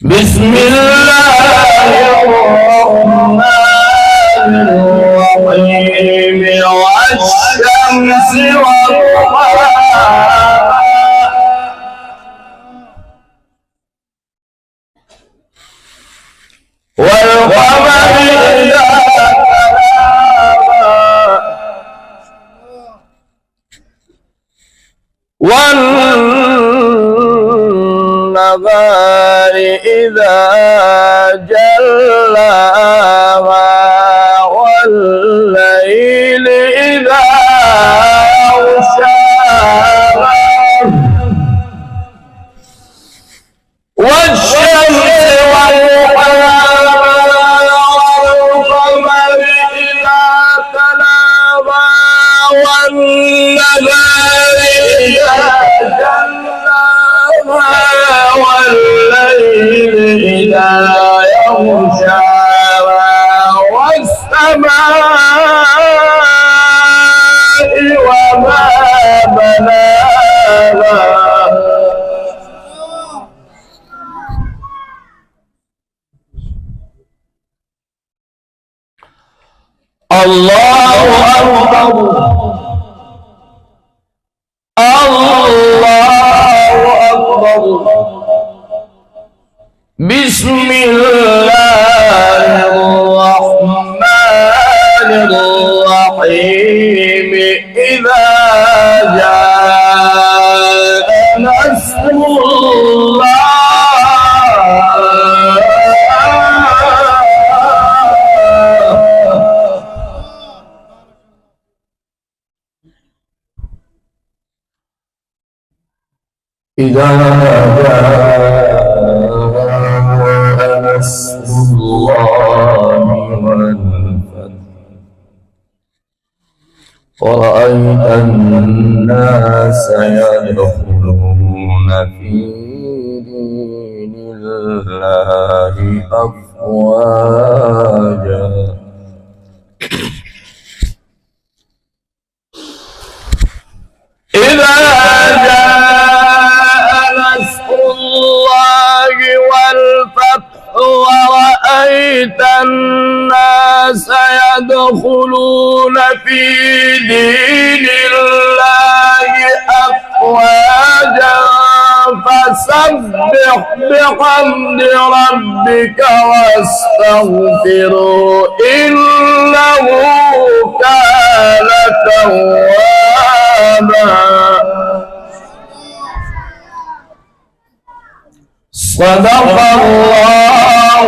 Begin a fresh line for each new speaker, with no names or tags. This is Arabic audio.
بسم الله الرحمن الرحيم والشمس وضحاها والقمر إذا تلاها والنهار إذا جلاها والليل إذا يغشاها والشمس وضحاها والقمر إذا تلاها والنهار إذا جلاها والليل إذا يغشاها والسماء وما بناها الله أكبر الله أكبر بسم الله الرحمن الرحيم إذا جاء نصر الله إذا جاء نصر الله والفتح ورأيت الناس يدخلون في دين الله أفواجا إذا والفتح ورأيت الناس يدخلون في دين الله أفواجا فسبح بحمد ربك واستغفره إنه كان توابا صدق الله